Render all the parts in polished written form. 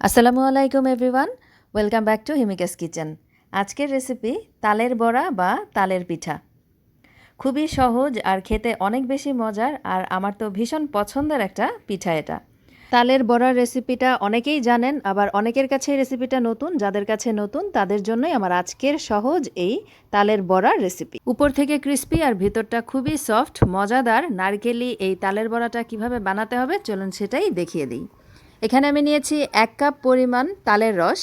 আসসালামু আলাইকুম everyone, welcome back to Himika's kitchen. আজকের রেসিপি তালের বড়া বা তালের পিঠা। খুবই সহজ আর খেতে অনেক বেশি মজার, আর আমার তো ভীষণ পছন্দের একটা পিঠা এটা। তালের বড়ার রেসিপিটা অনেকেই জানেন, আবার অনেকের কাছে এই রেসিপিটা নতুন। যাদের কাছে নতুন তাদের জন্যই আমার আজকের সহজ এই তালের বড়ার রেসিপি। উপর থেকে ক্রিস্পি আর ভিতরটা খুবই সফট, মজাদার নারকেলি এই তালের বড়াটা কিভাবে বানাতে হবে চলুন সেটাই দেখিয়ে দিই। এখানে আমি নিয়েছি 1 কাপ পরিমাণ তালের রস।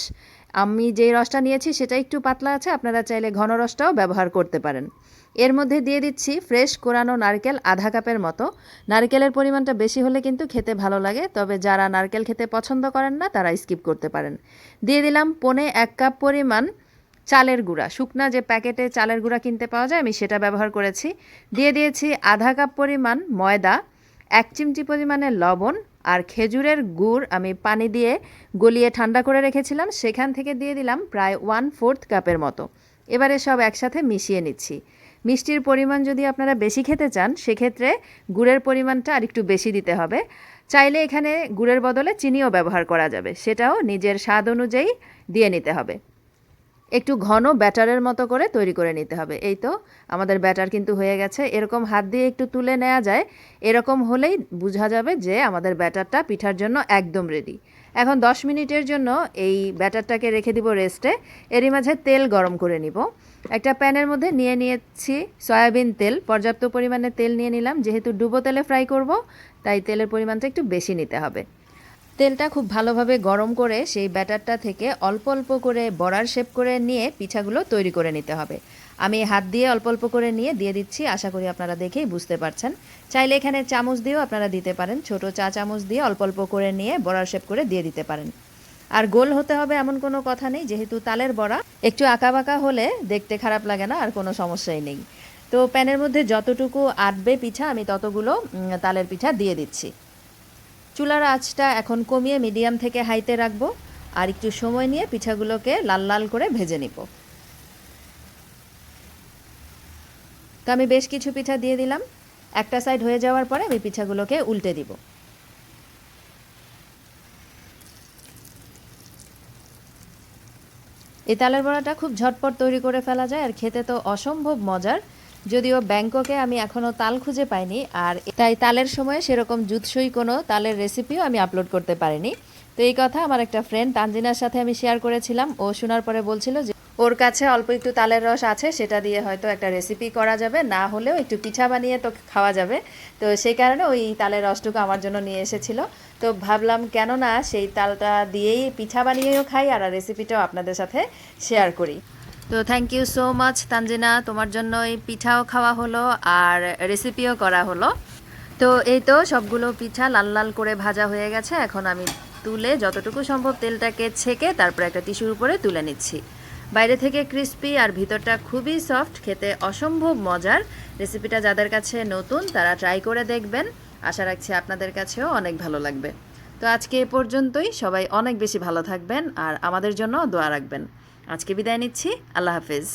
আমি যেই রসটা নিয়েছি সেটা একটু পাতলা আছে, আপনারা চাইলে ঘন রসটাও ব্যবহার করতে পারেন। এর মধ্যে দিয়ে দিচ্ছি ফ্রেশ কোরানো নারকেল আধা কাপের মতো। নারকেলের পরিমাণটা বেশি হলে কিন্তু খেতে ভালো লাগে, তবে যারা নারকেল খেতে পছন্দ করেন না তারা স্কিপ করতে পারেন। দিয়ে দিলাম 1.25 কাপ পরিমাণ চালের গুঁড়া, শুকনা যে প্যাকেটে চালের গুঁড়া কিনতে পাওয়া যায় আমি সেটা ব্যবহার করেছি। দিয়ে দিয়েছি আধা কাপ পরিমাণ ময়দা, 1 চিমটি পরিমাণে লবণ, আর খেজুরের গুড় আমি পানি দিয়ে গলিয়ে ঠান্ডা করে রেখেছিলাম, সেখান থেকে দিয়ে দিলাম প্রায় 1/4 কাপের মতো। এবারে সব একসাথে মিশিয়ে নিচ্ছি। মিষ্টির পরিমাণ যদি আপনারা বেশি খেতে চান সেক্ষেত্রে গুড়ের পরিমাণটা আরেকটু বেশি দিতে হবে। চাইলে এখানে গুড়ের বদলে চিনিও ব্যবহার করা যাবে, সেটাও নিজের স্বাদ অনুযায়ী দিয়ে নিতে হবে। একটু ঘন ব্যাটারের মতো করে তৈরি করে নিতে হবে। এই তো আমাদের ব্যাটার কিন্তু হয়ে গেছে। এরকম হাত দিয়ে একটু তুলে নেওয়া যায়, এরকম হলেই বোঝা যাবে যে আমাদের ব্যাটারটা পিঠার জন্য একদম রেডি। এখন 10 মিনিটের জন্য এই ব্যাটারটাকে রেখে দিব রেস্টে। এরই মাঝে তেল গরম করে নিব। একটা প্যানের মধ্যে নিয়ে নিয়েছি সয়াবিন তেল, পর্যাপ্ত পরিমাণে তেল নিয়ে নিলাম। যেহেতু ডুবো তেলে ফ্রাই করব তাই তেলের পরিমাণটা একটু বেশি নিতে হবে। তেলটা খুব ভালোভাবে গরম করে সেই ব্যাটারটা থেকে অল্প অল্প করে বড়ার শেপ করে নিয়ে পিঠাগুলো তৈরি করে নিতে হবে। আমি হাত দিয়ে অল্প অল্প করে নিয়ে দিয়ে দিচ্ছি, আশা করি আপনারা দেখেই বুঝতে পারছেন। চাইলে এখানে চামচ দিয়েও আপনারা দিতে পারেন, ছোট চা চামচ দিয়ে অল্প অল্প করে নিয়ে বড়ার শেপ করে দিয়ে দিতে পারেন। আর গোল হতে হবে এমন কোনো কথা নেই, যেহেতু তালের বড়া একটু আঁকাবাঁকা হলে দেখতে খারাপ লাগে না, আর কোনো সমস্যাই নেই। তো প্যানের মধ্যে যতটুকু আটবে পিঠা আমি ততগুলো তালের পিঠা দিয়ে দিচ্ছি। চুলার আঁচটা এখন কমিয়ে মিডিয়াম থেকে হাইতে রাখবো, আর একটু সময় নিয়ে পিঠাগুলোকে লাল লাল করে ভেজে নিব। তো আমি বেশ কিছু পিঠা দিয়ে দিলাম। একটা সাইড হয়ে যাওয়ার পরে আমি পিঠাগুলোকে উল্টে দিব। এই তালের বড়াটা খুব ঝটপট তৈরি করে ফেলা যায়, আর খেতে তো অসম্ভব মজার। যদিও ব্যাংককে আমি এখনও তাল খুঁজে পাইনি, আর তাই তালের সময় সেরকম জুৎসই কোনো তালের রেসিপিও আমি আপলোড করতে পারিনি। তো এই কথা আমার একটা ফ্রেন্ড তানজিনার সাথে আমি শেয়ার করেছিলাম। ও শোনার পরে বলছিল যে ওর কাছে অল্প একটু তালের রস আছে, সেটা দিয়ে হয়তো একটা রেসিপি করা যাবে, না হলেও একটু পিঠা বানিয়ে তো খাওয়া যাবে। তো সেই কারণে ওই তালের রসটুকু আমার জন্য নিয়ে এসেছিল। তো ভাবলাম কেন না সেই তালটা দিয়েই পিঠা বানিয়েও খাই, আর রেসিপিটাও আপনাদের সাথে শেয়ার করি। তো thank you so much Tanjina, তোমার জন্য এই পিঠাও খাওয়া হলো আর রেসিপিও করা হলো। তো এই তো সবগুলো পিঠা লাল লাল করে ভাজা হয়ে গেছে। এখন আমি তুলে যতটুকু সম্ভব তেলটাকে ছেঁকে তারপর একটা টিস্যুর উপরে তুলে নিচ্ছি। বাইরে থেকে ক্রিস্পি আর ভিতরটা খুবই সফট, খেতে অসম্ভব মজার। রেসিপিটা যাদের কাছে নতুন তারা ট্রাই করে দেখবেন, আশা রাখছি আপনাদের কাছেও অনেক ভালো লাগবে। তো আজকে এ পর্যন্তই, সবাই অনেক বেশি ভালো থাকবেন আর আমাদের জন্য দোয়া রাখবেন। আজকে বিদায় নিচ্ছি, আল্লাহ হাফেজ।